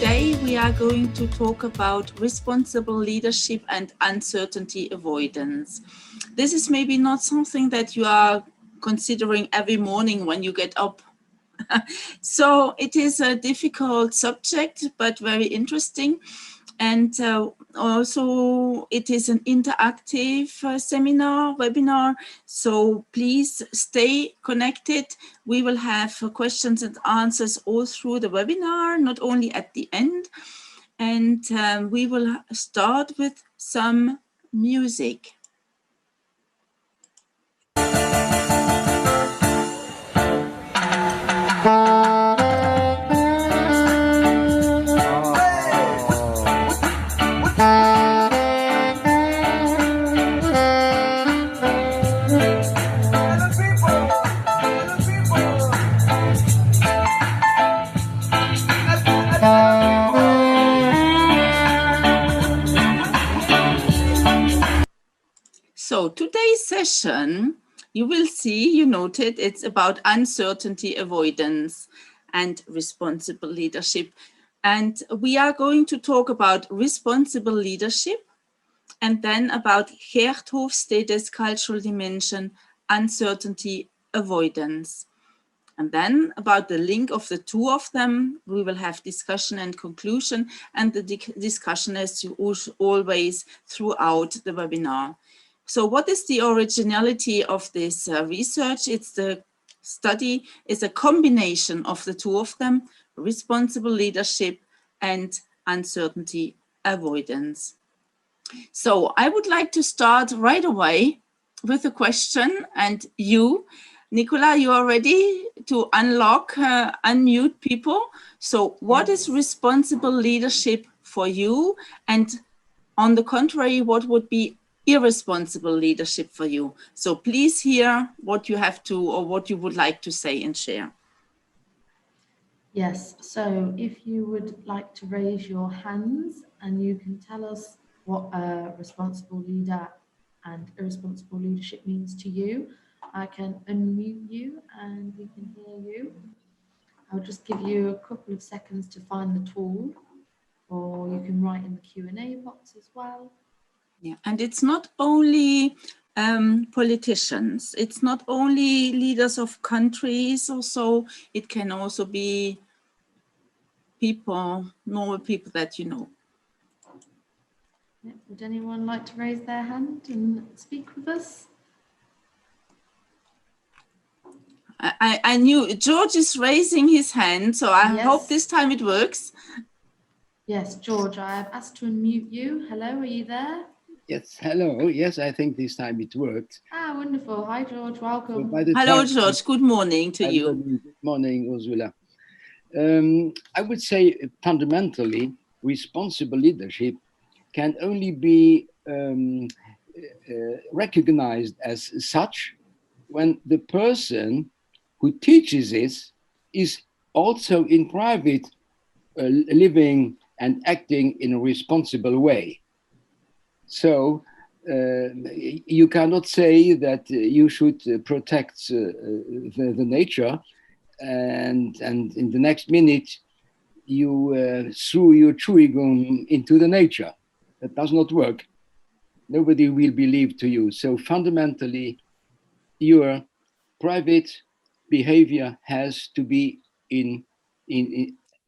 Today we are going to talk about responsible leadership and uncertainty avoidance. This is maybe not something that you are considering every morning when you get up. So it is a difficult subject, but very interesting. And also it is an interactive webinar. So please stay connected. We will have questions and answers all through the webinar, not only at the end. And we will start with some music. So today's session, you will see, you noted, it's about uncertainty avoidance and responsible leadership. And we are going to talk about responsible leadership and then about Geert Hofstede's cultural dimension, uncertainty avoidance. And then about the link of the two of them, we will have discussion and conclusion, and the discussion as always throughout the webinar. So what is the originality of this research? It's the study is a combination of the two of them, responsible leadership and uncertainty avoidance. So I would like to start right away with a question, and you, Nicola, you are ready to unmute people. So what is responsible leadership for you? And on the contrary, what would be irresponsible leadership for you? So please hear what you have to or what you would like to say and share. Yes, so if you would like to raise your hands and you can tell us what a responsible leader and irresponsible leadership means to you, I can unmute you and we can hear you. I'll just give you a couple of seconds to find the tool, or you can write in the Q&A box as well. Yeah, and it's not only politicians, it's not only leaders of countries or so, it can also be people, normal people that you know. Yeah, would anyone like to raise their hand and speak with us? I knew George is raising his hand, so I hope this time it works. Yes, George, I have asked to unmute you. Hello, are you there? Yes, hello. Yes, I think this time it worked. Ah, wonderful. Hi, George. Welcome. So hello, George. Good morning to you. Good morning, Ursula. I would say fundamentally, responsible leadership can only be recognized as such when the person who teaches this is also in private living and acting in a responsible way. So you cannot say that you should protect the nature and in the next minute you threw your chewing gum into the nature. That does not work. Nobody will believe to you. So fundamentally, your private behavior has to be in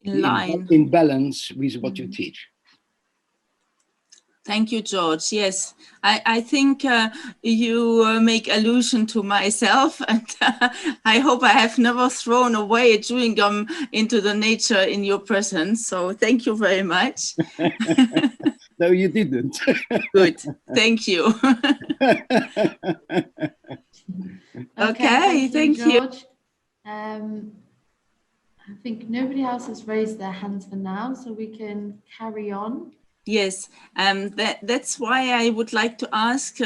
balance with what you teach. Thank you, George. Yes, I think you make allusion to myself, and I hope I have never thrown away a chewing gum into the nature in your presence. So thank you very much. No, you didn't. Good. Thank you. Okay, thank you. George. I think nobody else has raised their hands for now, so we can carry on. Yes, that's why I would like to ask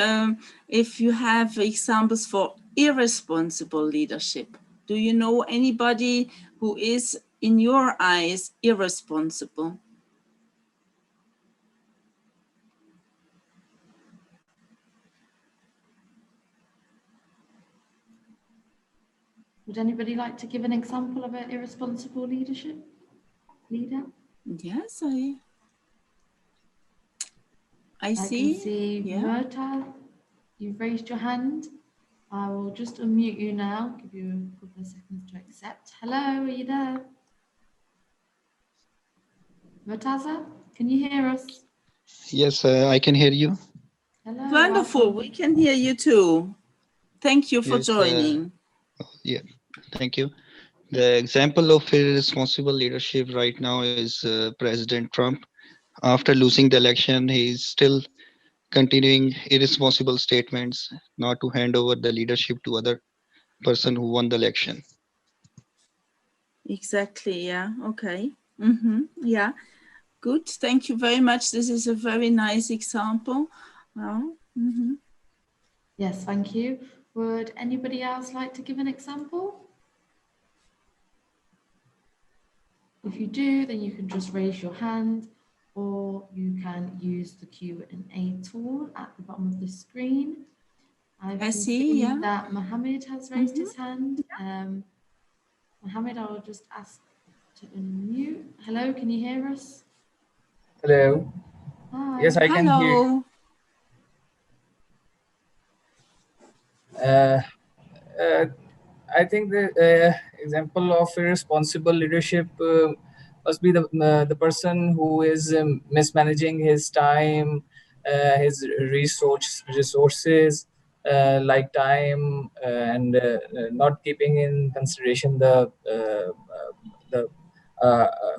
if you have examples for irresponsible leadership. Do you know anybody who is, in your eyes, irresponsible? Would anybody like to give an example of an irresponsible leader? Yes, I can see. see Yeah. Murta, you've raised your hand. I will just unmute you now, give you a couple of seconds to accept. Hello, are you there? Murtaza, can you hear us? Yes, I can hear you. Hello, Wonderful. We welcome. can hear you too. Thank you for Yes, joining. yeah, thank you. The example of irresponsible leadership right now is President Trump. After losing the election, he is still continuing irresponsible statements not to hand over the leadership to other person who won the election. Exactly. Yeah. Okay. Yeah. Good. Thank you very much. This is a very nice example. Well, Yes, thank you. Would anybody else like to give an example? If you do, then you can just raise your hand, or you can use the Q&A tool at the bottom of the screen. I can see yeah. that Mohammed has raised his hand. Mohammed, I will just ask to unmute. Hello, can you hear us? Hello. Hi. Yes, I can hear you. Hello. I think the example of irresponsible leadership must be the person who is mismanaging his time, his resources, like time, and not keeping in consideration the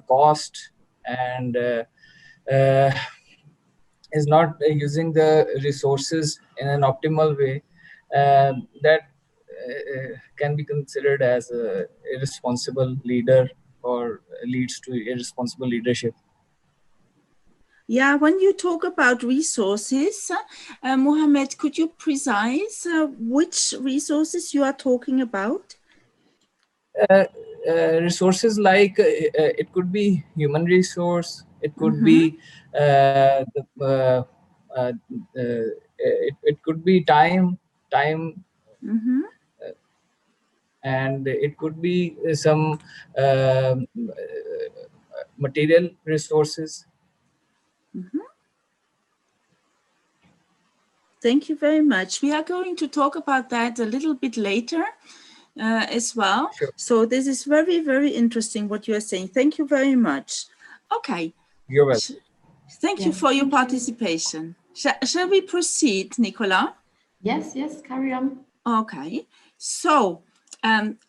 cost, and uh, is not using the resources in an optimal way. That can be considered as a irresponsible leader, or leads to irresponsible leadership. Yeah, when you talk about resources, Mohammed, could you precise which resources you are talking about? Resources like it could be human resource, it could be it could be time, and it could be some material resources. Thank you very much. We are going to talk about that a little bit later as well. Sure. So this is very, very interesting what you are saying. Thank you very much. Okay. You're welcome. Thank you Yes, for your thank you. participation. Shall we proceed, Nicola? Yes, carry on. Okay. So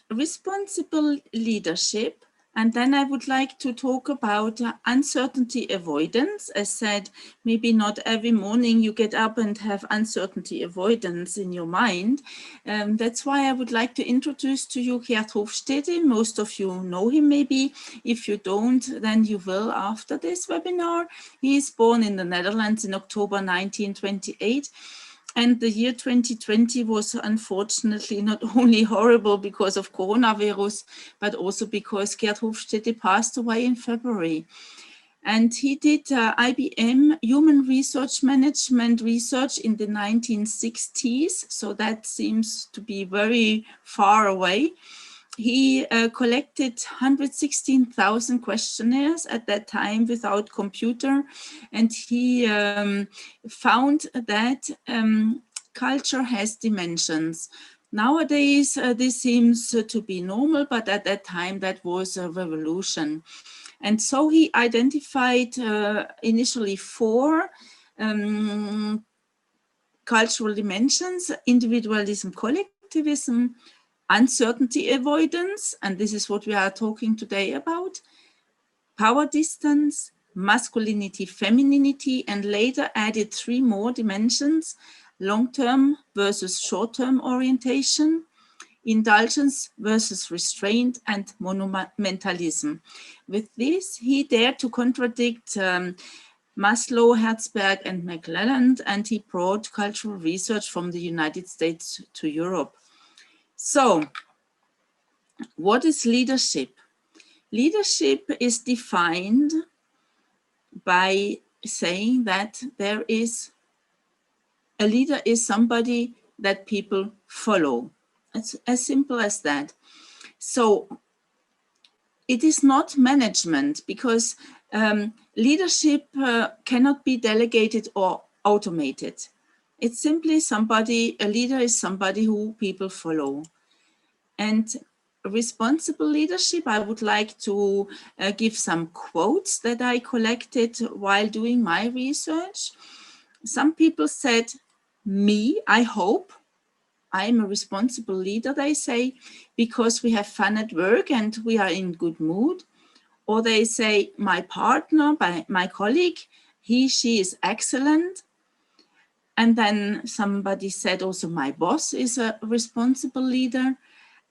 responsible leadership. And then I would like to talk about uncertainty avoidance. As said, maybe not every morning you get up and have uncertainty avoidance in your mind. That's why I would like to introduce to you Geert Hofstede. Most of you know him maybe. If you don't, then you will after this webinar. He is born in the Netherlands in October 1928. And the year 2020 was unfortunately not only horrible because of coronavirus, but also because Geert Hofstede passed away in February. And he did IBM human research management research in the 1960s. So that seems to be very far away. He collected 116,000 questionnaires at that time without computer, and he found that culture has dimensions. Nowadays, this seems to be normal, but at that time, that was a revolution. And so he identified initially 4 cultural dimensions: individualism, collectivism, uncertainty avoidance, and this is what we are talking today about, power distance, masculinity, femininity, and later added 3 more dimensions: long-term versus short-term orientation, indulgence versus restraint, and monumentalism. With this, he dared to contradict Maslow, Herzberg, and McClelland, and he brought cultural research from the United States to Europe. So, what is leadership? Leadership is defined by saying that there is a leader is somebody that people follow. It's as simple as that. So it is not management, because leadership cannot be delegated or automated. It's simply somebody, a leader is somebody who people follow. And responsible leadership, I would like to give some quotes that I collected while doing my research. Some people said, me, I hope I'm a responsible leader, they say, because we have fun at work and we are in good mood. Or they say, my partner, my colleague, he, she is excellent. And then somebody said also, my boss is a responsible leader.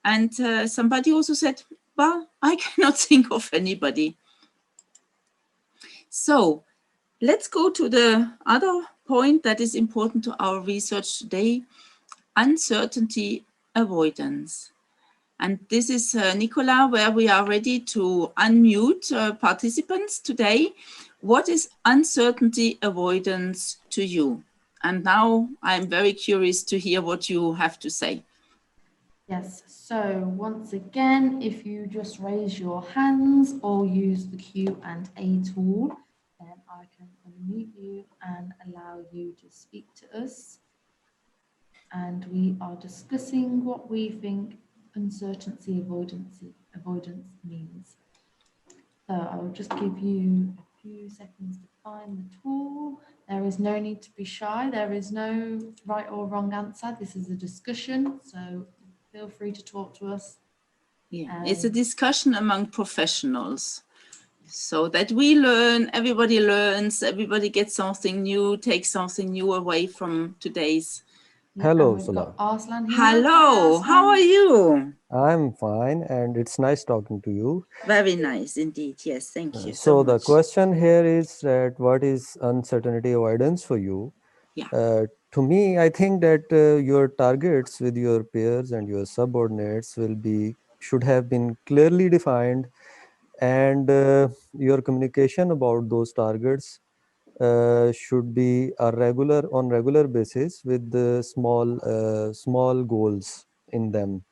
And somebody also said, well, I cannot think of anybody. So let's go to the other point that is important to our research today, uncertainty avoidance. And this is Nicola, where we are ready to unmute participants today. What is uncertainty avoidance to you? And now I'm very curious to hear what you have to say. Yes, so once again, if you just raise your hands or use the Q&A tool, then I can unmute you and allow you to speak to us. And we are discussing what we think uncertainty avoidance means. So I will just give you a few seconds to find the tool. There is no need to be shy. There is no right or wrong answer. This is a discussion, so feel free to talk to us. Yeah, it's a discussion among professionals, so that we learn, everybody learns, everybody gets something new, takes something new away from today's. Hello, Ursula. Hello, how are you? I'm fine, and it's nice talking to you. Very nice indeed. Yes, thank you So much. the question here is that what is uncertainty avoidance for you? Yeah. To me, I think that your targets with your peers and your subordinates should have been clearly defined, and your communication about those targets should be on regular basis with the small goals in them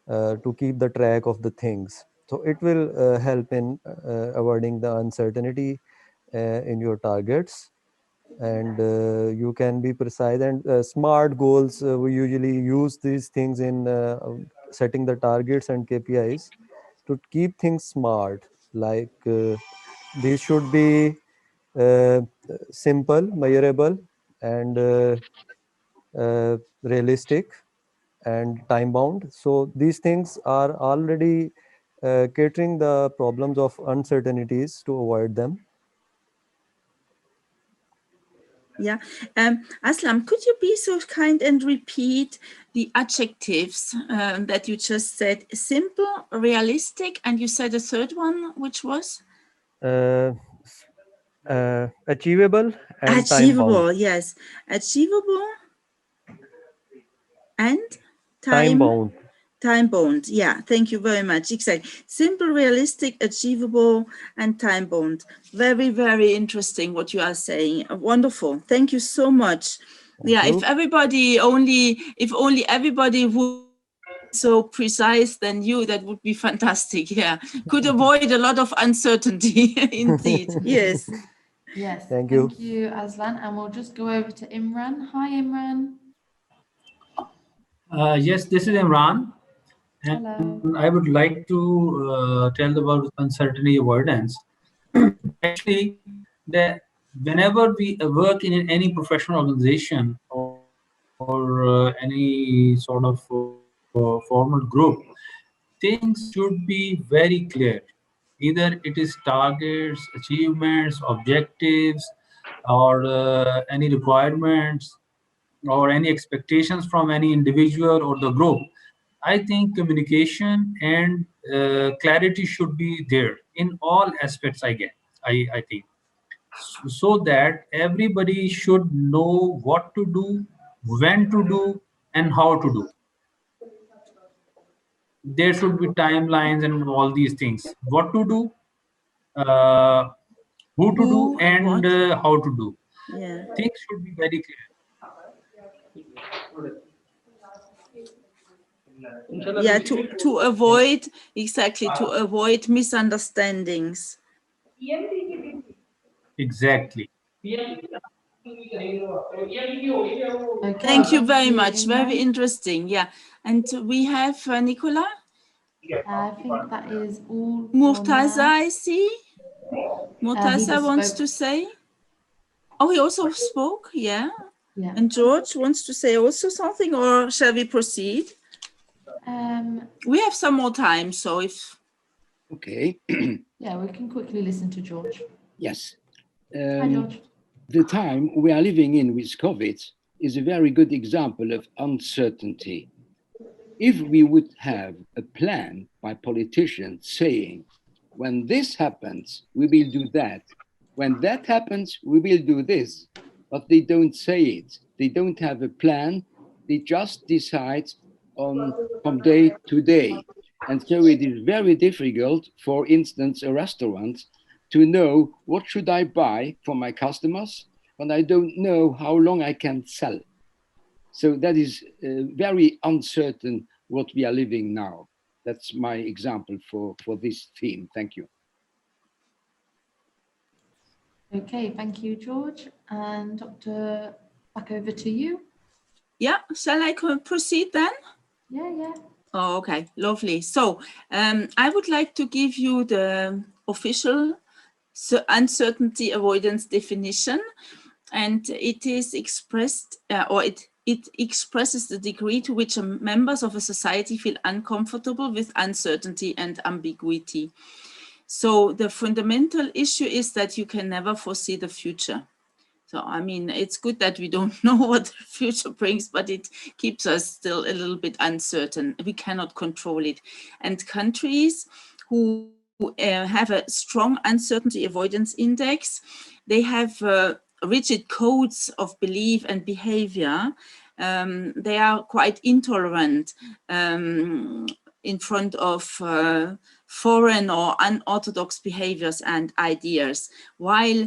to keep the track of the things. So it will help in avoiding the uncertainty in your targets, and you can be precise and smart goals. We usually use these things in setting the targets and KPIs to keep things smart. Like these should be uh, simple, measurable, and realistic and time bound. So these things are already catering the problems of uncertainties to avoid them. Yeah. Aslam, could you be so kind and repeat the adjectives that you just said? Simple, realistic, and you said a third one, which was? Achievable and achievable, time-bound. Yes. Achievable and Time-bound. Time-bound. Yeah, thank you very much. Exactly. Simple, realistic, achievable, and time-bound. Very, very interesting what you are saying. Wonderful. Thank you so much. Thank you. If only everybody would be so precise than you, that would be fantastic. Yeah, could avoid a lot of uncertainty. Indeed. Yes. Yes. Thank you. Thank you, Aslan. And we'll just go over to Imran. Hi, Imran. Yes, this is Imran. And Hello. I would like to tell about uncertainty avoidance. Actually, that whenever we work in any professional organization or any sort of formal group, things should be very clear. Either it is targets, achievements, objectives, or any requirements, or any expectations from any individual or the group. I think communication and clarity should be there in all aspects. I think so that everybody should know what to do, when to do, and how to do. There should be timelines and all these things. What to do, uh, who to do, and how to do. Yeah. Things should be very clear. Yeah, to avoid, exactly, to avoid misunderstandings. Exactly. Okay, Thank you very much. Imran. Very interesting. Yeah. And we have Nicola. I think that is all for Murtaza, now. I see. Murtaza just wants spoke. to say. Oh, he also spoke. Yeah. Yeah. And George wants to say also something, or shall we proceed? We have some more time, so if. Okay. Yeah, we can quickly listen to George. Yes. Hi, George. The time we are living in with COVID is a very good example of uncertainty. If we would have a plan by politicians saying, when this happens, we will do that. When that happens, we will do this. But they don't say it. They don't have a plan. They just decide on from day to day. And so it is very difficult, for instance, a restaurant to know what should I buy for my customers when I don't know how long I can sell. So that is very uncertain what we are living now. That's my example for this theme. Thank you. Okay, thank you, George. And Dr. Back over to you. Yeah, shall I proceed then? Yeah. Oh, okay, lovely. So I would like to give you the official uncertainty avoidance definition, and it is expressed, or it expresses the degree to which members of a society feel uncomfortable with uncertainty and ambiguity. So the fundamental issue is that you can never foresee the future. So, I mean, it's good that we don't know what the future brings, but it keeps us still a little bit uncertain. We cannot control it. And countries who have a strong uncertainty avoidance index, they have rigid codes of belief and behavior. They are quite intolerant in front of foreign or unorthodox behaviors and ideas, while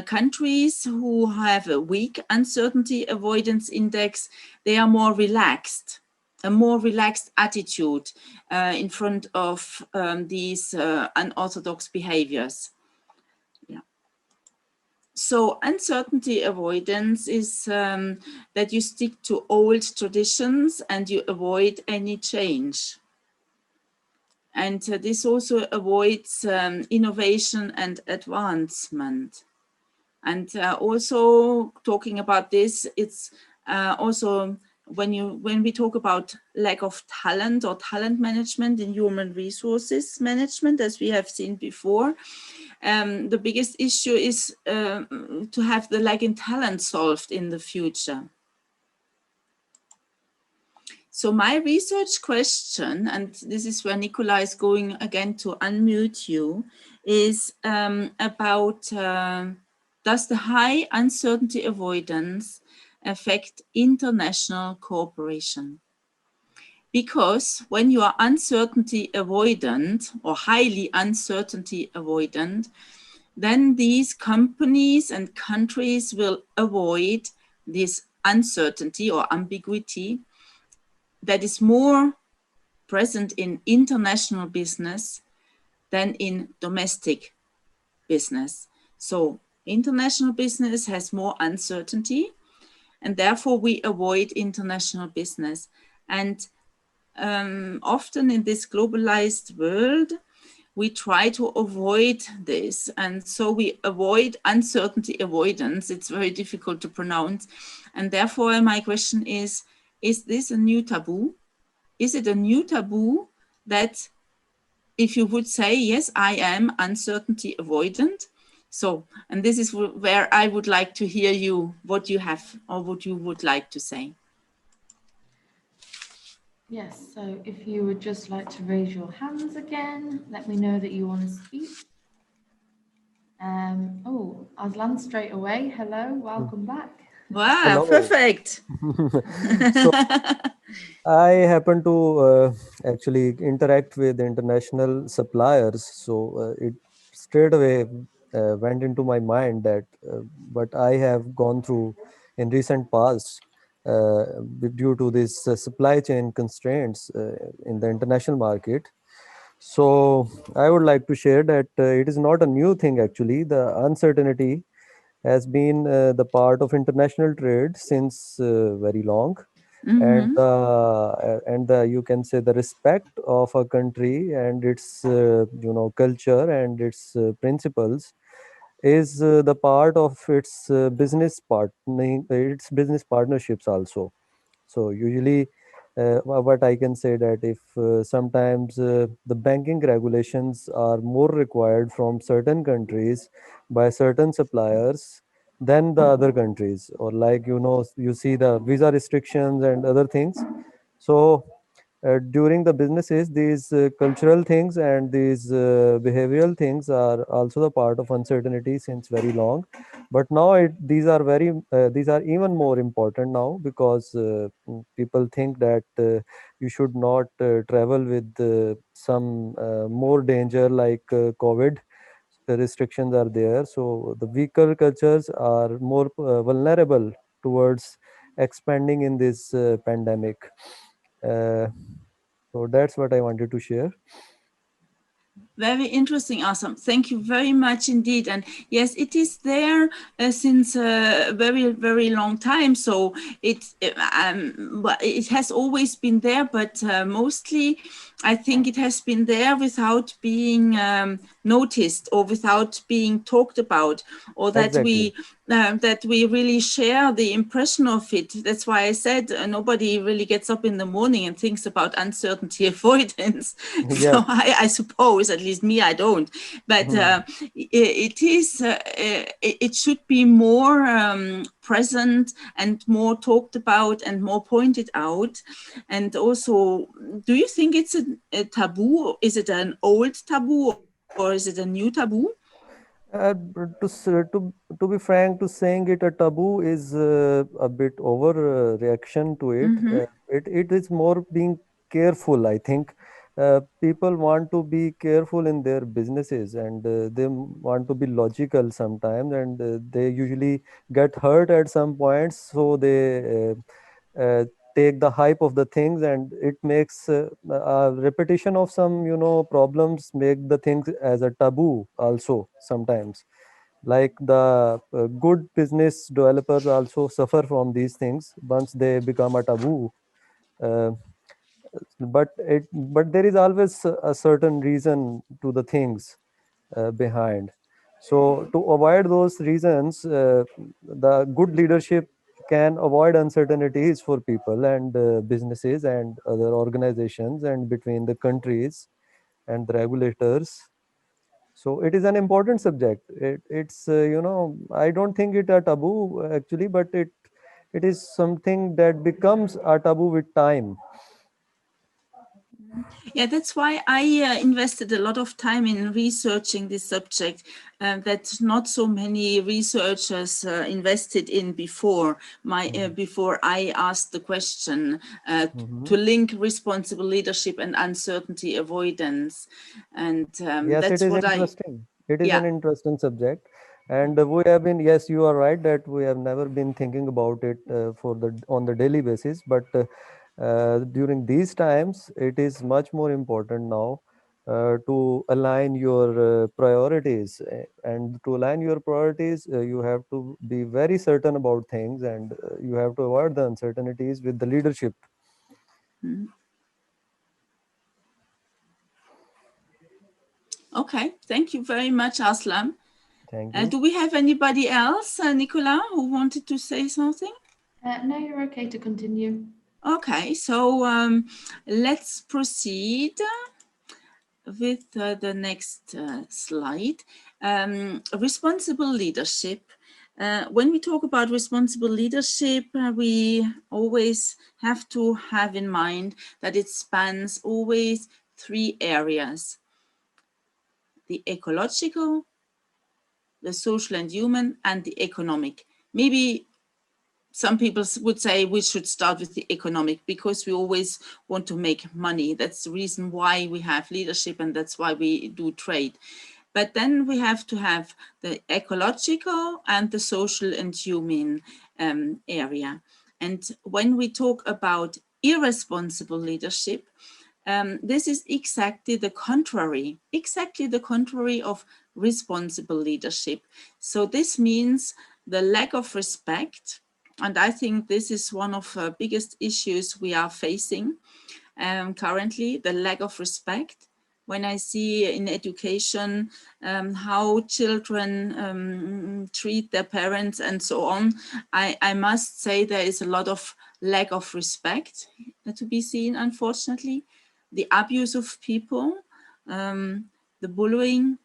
countries who have a weak uncertainty avoidance index, they are more relaxed, a more relaxed attitude in front of these unorthodox behaviors. Yeah. So uncertainty avoidance is that you stick to old traditions and you avoid any change. And this also avoids innovation and advancement. And also talking about this, it's also when we talk about lack of talent or talent management in human resources management, as we have seen before, the biggest issue is to have the lack in talent solved in the future. So my research question, and this is where Nicola is going again to unmute you, is about does the high uncertainty avoidance affect international cooperation? Because when you are uncertainty avoidant or highly uncertainty avoidant, then these companies and countries will avoid this uncertainty or ambiguity that is more present in international business than in domestic business. So international business has more uncertainty, and therefore we avoid international business. And often in this globalized world, we try to avoid this. And so we avoid uncertainty avoidance. It's very difficult to pronounce. And therefore my question is this a new taboo? Is it a new taboo that if you would say, yes, I am uncertainty avoidant? So, and this is where I would like to hear you, what you have or what you would like to say. Yes, so if you would just like to raise your hands again, let me know that you want to speak. Oh, Aslan straight away. Hello, welcome back. Wow, Hello. perfect. So I happen to actually interact with international suppliers. So it straight away went into my mind that what I have gone through in recent past. due to this supply chain constraints in the international market. So I would like to share that it is not a new thing actually. The uncertainty has been the part of international trade since very long, and Mm-hmm. the you can say the respect of a country and its culture and its principles is the part of its business partnerships also. So usually, what I can say that if sometimes the banking regulations are more required from certain countries by certain suppliers than the other countries, or like you see the visa restrictions and other things. So during the businesses, these cultural things and these behavioral things are also the part of uncertainty since very long. But now these are even more important now because people think that you should not travel with some more danger like COVID. The restrictions are there, so the weaker cultures are more vulnerable towards expanding in this pandemic. Uh, so that's what I wanted to share. Very interesting, awesome. Thank you very much indeed. And yes, it is there since a very, very long time. So it has always been there, but mostly I think it has been there without being noticed or without being talked about, or Exactly. that we really share the impression of it. That's why I said nobody really gets up in the morning and thinks about uncertainty avoidance. Yeah. So I suppose, at least me, I don't. But Mhm. it should be more present and more talked about and more pointed out. And also, do you think it's a taboo? Is it an old taboo or is it a new taboo? To be frank, to saying it a taboo is a bit over reaction to it. Mm-hmm. It is more being careful, I think. People want to be careful in their businesses, and they want to be logical sometimes, and they usually get hurt at some points, so they take the hype of the things, and it makes a repetition of some problems make the things as a taboo also sometimes. Like the good business developers also suffer from these things once they become a taboo. uh, but there is always a certain reason to the things behind. So to avoid those reasons, the good leadership can avoid uncertainties for people and businesses and other organizations and between the countries and the regulators. So it is an important subject. It's I don't think it a taboo actually, but it is something that becomes a taboo with time. Yeah, that's why I invested a lot of time in researching this subject that not so many researchers invested in before before I asked the question Mhm. to link responsible leadership and uncertainty avoidance, and Yes, it that's is what I interesting. It is yeah. an interesting subject, and we have been. Yes, you are right that we have never been thinking about it for the on the daily basis, but during these times, it is much more important now to align your priorities. And to align your priorities, you have to be very certain about things, and you have to avoid the uncertainties with the leadership. Mhm. Okay, thank you very much, Aslam. Thank you. Do we have anybody else, Nicola, who wanted to say something? No, you're okay to continue. Okay, so let's proceed with the next slide. Responsible leadership. When we talk about responsible leadership, we always have to have in mind that it spans always three areas: the ecological, the social and human, and the economic. Maybe some people would say we should start with the economic because we always want to make money. That's the reason why we have leadership, and that's why we do trade. But then we have to have the ecological and the social and human area. And when we talk about irresponsible leadership, this is exactly the contrary of responsible leadership. So this means the lack of respect. And I think this is one of the biggest issues we are facing currently, the lack of respect. When I see in education how children treat their parents and so on, I must say there is a lot of lack of respect to be seen, unfortunately. The abuse of people, the bullying,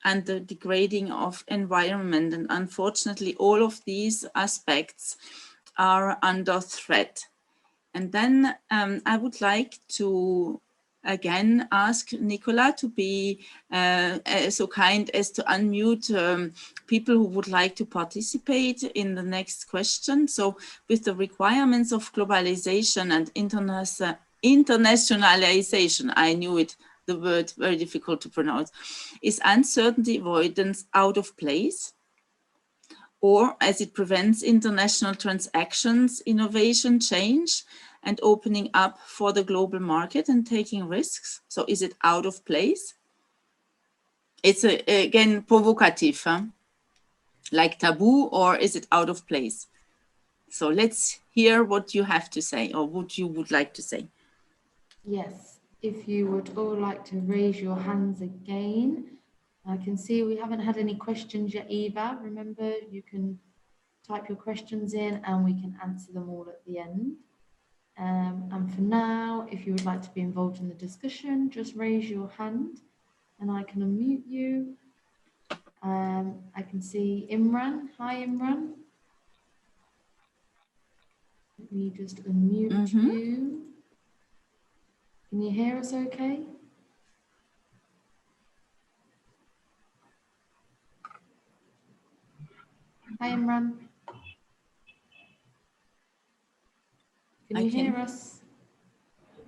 and the degrading of environment. And unfortunately, all of these aspects are under threat. And then I would like to again ask Nicola to be so kind as to unmute people who would like to participate in the next question. So with the requirements of globalization and internationalization, I knew it, the word very difficult to pronounce, is uncertainty avoidance out of place? Or as it prevents international transactions, innovation, change, and opening up for the global market and taking risks? So is it out of place? It's again provocative, huh? Like taboo, or is it out of place? So let's hear what you have to say, or what you would like to say. Yes, if you would all like to raise your hands again. I can see we haven't had any questions yet, Eva. Remember, you can type your questions in and we can answer them all at the end. And for now, if you would like to be involved in the discussion, just raise your hand and I can unmute you. I can see Imran. Hi, Imran. Let me just unmute you. Can you hear us okay? Hi, Imran. Can you hear us?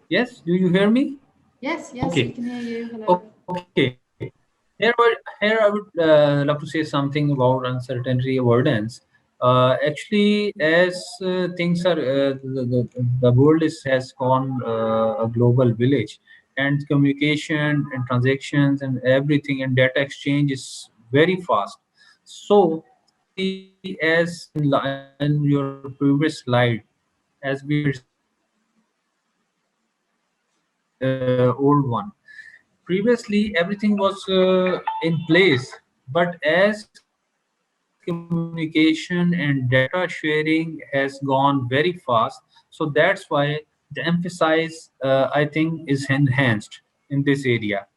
Yes, do you hear me? Yes, yes, Okay. we can hear you. Hello. Okay. Here I would love to say something about uncertainty avoidance. Actually, as things are, the world has gone a global village, and communication and transactions and everything and data exchange is very fast. So, see, as in your previous slide, as we are old one. Previously, everything was in place, but as communication and data sharing has gone very fast, so that's why the emphasis, I think, is enhanced in this area.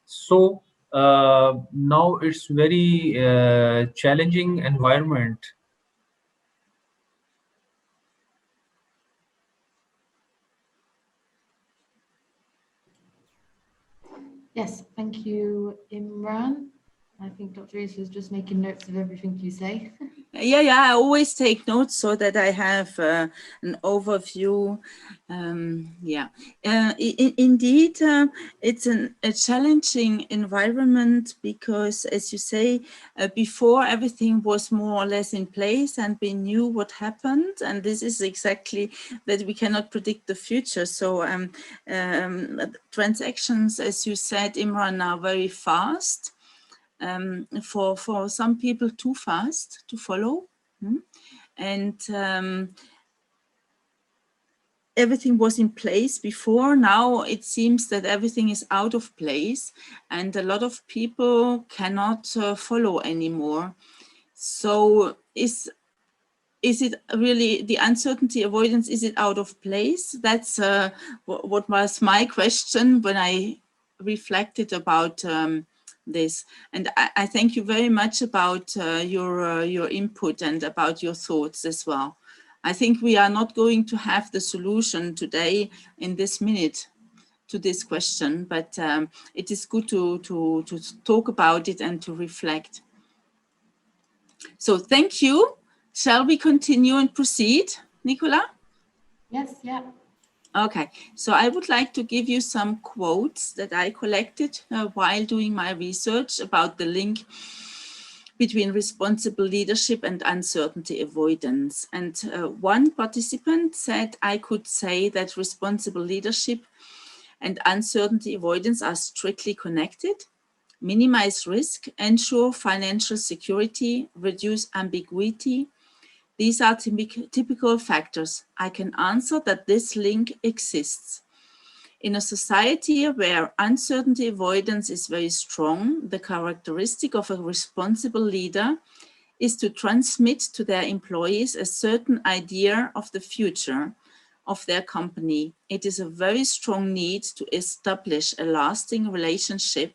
So now it's very challenging environment. Yes, thank you, Imran. I think Dr. Isa is just making notes of everything you say. Yeah, I always take notes so that I have an overview. Indeed, it's a challenging environment because, as you say, before everything was more or less in place and we knew what happened. And this is exactly that we cannot predict the future. So transactions, as you said, Imran, are very fast. For some people too fast to follow. And everything was in place before. Now it seems that everything is out of place and a lot of people cannot follow anymore. So is it really the uncertainty avoidance? Is it out of place? That's what was my question when I reflected about this. And I thank you very much about your input and about your thoughts as well. I think we are not going to have the solution today in this minute to this question, but it is good to talk about it and to reflect. So thank you. Shall we continue and proceed, Nicola? Yes, yeah. Okay, so I would like to give you some quotes that I collected while doing my research about the link between responsible leadership and uncertainty avoidance. And one participant said, I could say that responsible leadership and uncertainty avoidance are strictly connected. Minimize risk, ensure financial security, reduce ambiguity. These are typical factors. I can answer that this link exists. In a society where uncertainty avoidance is very strong, the characteristic of a responsible leader is to transmit to their employees a certain idea of the future of their company. It is a very strong need to establish a lasting relationship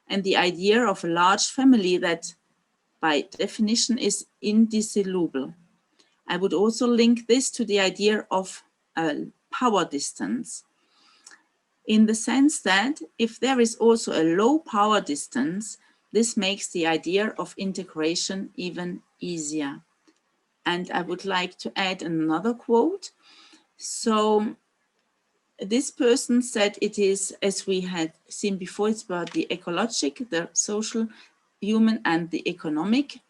and the idea of a large family that by definition is indissoluble. I would also link this to the idea of a power distance, in the sense that if there is also a low power distance, this makes the idea of integration even easier. And I would like to add another quote. So this person said it is, as we had seen before, it's about the ecologic, the social, human, and the economic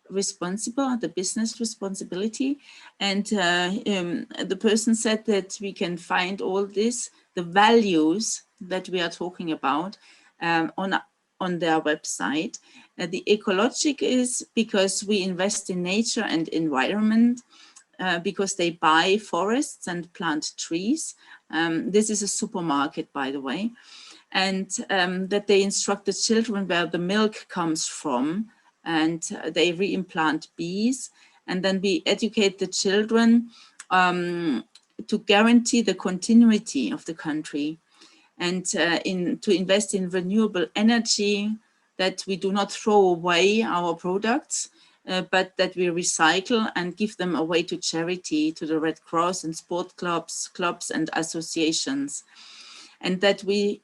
responsible, the business responsibility. And the person said that we can find all this, the values that we are talking about on their website. The ecologic is because we invest in nature and environment, because they buy forests and plant trees. This is a supermarket, by the way. And that they instruct the children where the milk comes from, and they reimplant bees. And then we educate the children to guarantee the continuity of the country, and to invest in renewable energy, that we do not throw away our products, but that we recycle and give them away to charity, to the Red Cross and sport clubs and associations. And that we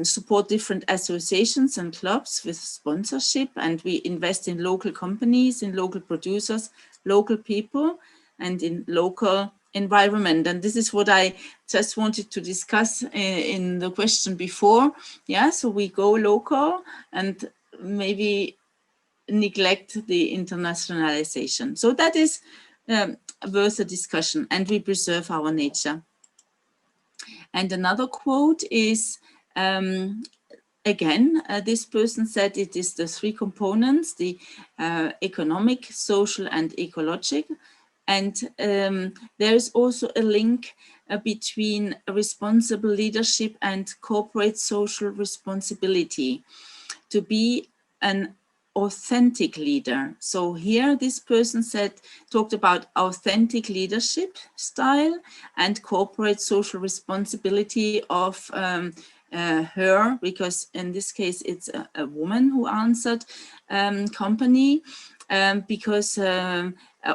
support different associations and clubs with sponsorship, and we invest in local companies, in local producers, local people, and in local environment. And this is what I just wanted to discuss in the question before. Yeah, so we go local and maybe neglect the internationalization. So that is worth a discussion, and we preserve our nature. And another quote is, again, this person said it is the three components, the economic, social, and ecological. And there is also a link between responsible leadership and corporate social responsibility, to be an authentic leader. So here this person talked about authentic leadership style and corporate social responsibility of her, because in this case it's a woman who answered, company, because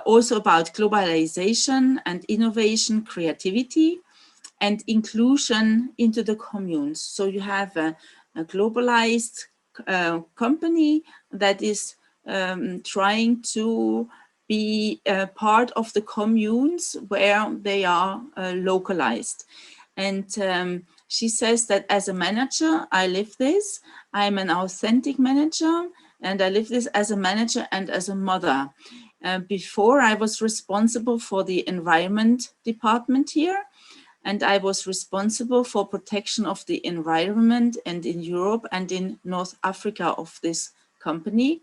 also about globalization and innovation, creativity, and inclusion into the communes. So you have a globalized company that is trying to be part of the communes where they are localized. And she says that as a manager, I live this. I'm an authentic manager, and I live this as a manager and as a mother. Before, I was responsible for the environment department here, and I was responsible for protection of the environment and in Europe and in North Africa of this company.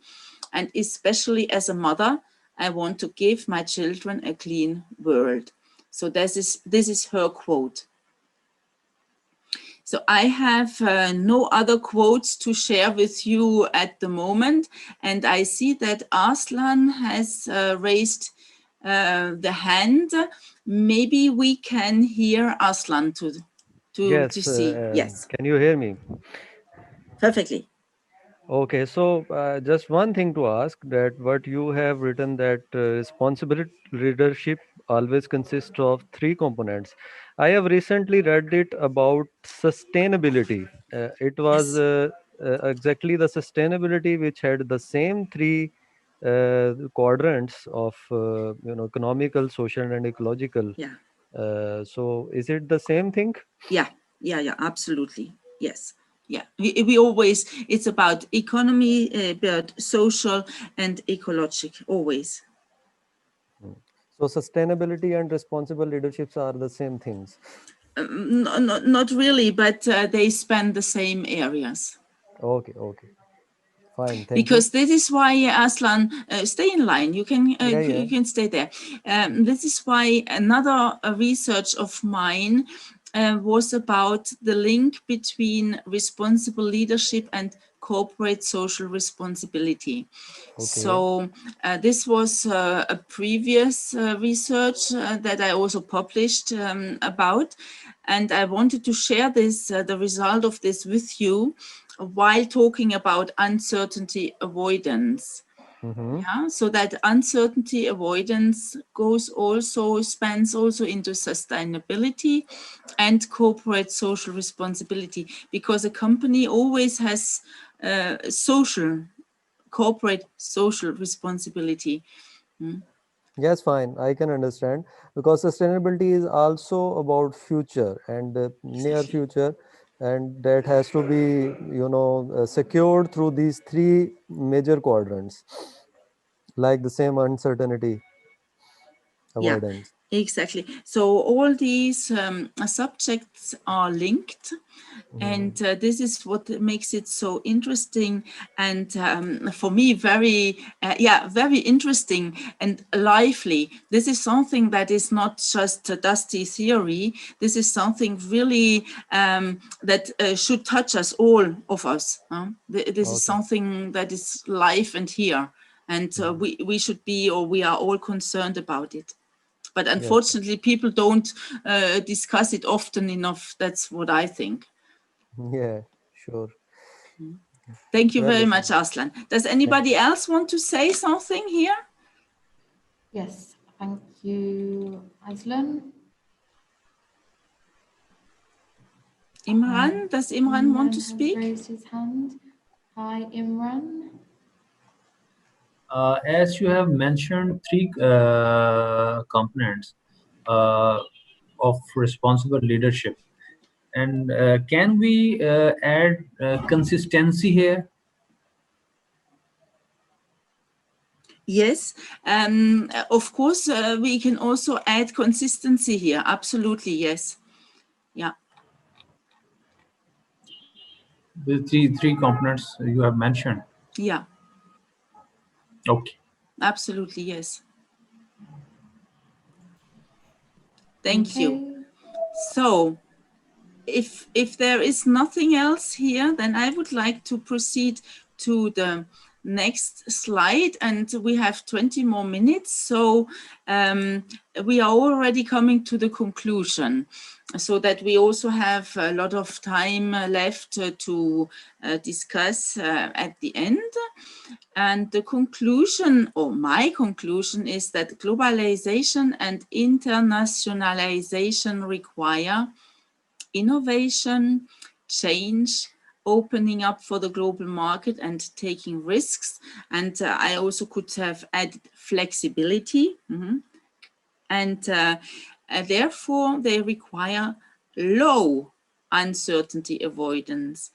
And especially as a mother, I want to give my children a clean world. So this is her quote. So I have no other quotes to share with you at the moment. And I see that Arslan has raised the hand. Maybe we can hear Arslan to Yes, see. Yes, can you hear me? perfectly. Okay, so just one thing to ask, that what you have written, that responsible leadership always consists of three components. I have recently read it about sustainability. It was Yes. exactly the sustainability which had the same three quadrants of economical, social, and ecological. Yeah. So is it the same thing? Yeah, absolutely. Yes. Yeah, we always, it's about economy, about social and ecological, always. So sustainability and responsible leaderships are the same things. Not really, but they span the same areas. Okay, fine, thank Because you. this is why, Aslan, stay in line. You can Yeah. you can stay there. This is why another research of mine was about the link between responsible leadership and corporate social responsibility. Okay. So this was a previous research that I also published about, and I wanted to share this, the result of this with you, while talking about uncertainty avoidance. Yeah, so that uncertainty avoidance spans also into sustainability and corporate social responsibility, because a company always has corporate social responsibility. Yes, fine, I can understand, because sustainability is also about future and near future, and that has to be, secured through these three major quadrants, like the same uncertainty avoidance. Yeah, exactly. So all these subjects are linked, and this is what makes it so interesting, and for me very interesting and lively. This is something that is not just a dusty theory. This is something really that should touch us, all of us. This is something that is live and here, and we should be, or we are all concerned about it. But unfortunately, people don't discuss it often enough. That's what I think. Yeah, sure. Thank you Well very listened. much, Aslan. Does anybody else want to say something here? Yes, thank you, Aslan. Imran, does Imran want to has speak? raised his hand. Hi, Imran. As you have mentioned, three components of responsible leadership, and can we add consistency here? Yes, of course, we can also add consistency here. Absolutely, yes. Yeah. The three components you have mentioned. Yeah. Okay. Absolutely, yes. Thank you. So, if there is nothing else here, then I would like to proceed to the next slide, and we have 20 more minutes. So we are already coming to the conclusion, so that we also have a lot of time left to discuss at the end. And the conclusion, or my conclusion, is that globalization and internationalization require innovation, change, opening up for the global market and taking risks. And I also could have added flexibility. And therefore, they require low uncertainty avoidance.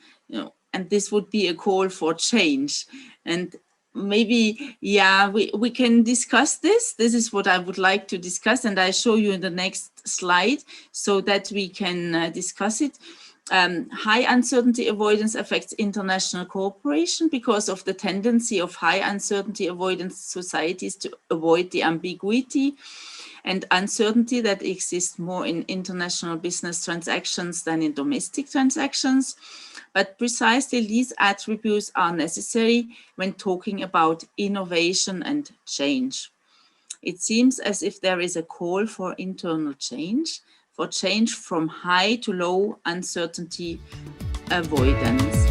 And this would be a call for change. And maybe, we can discuss this. This is what I would like to discuss, and I show you in the next slide so that we can discuss it. High uncertainty avoidance affects international cooperation because of the tendency of high uncertainty avoidance societies to avoid the ambiguity and uncertainty that exists more in international business transactions than in domestic transactions. But precisely these attributes are necessary when talking about innovation and change. It seems as if there is a call for internal change, for change from high to low uncertainty avoidance.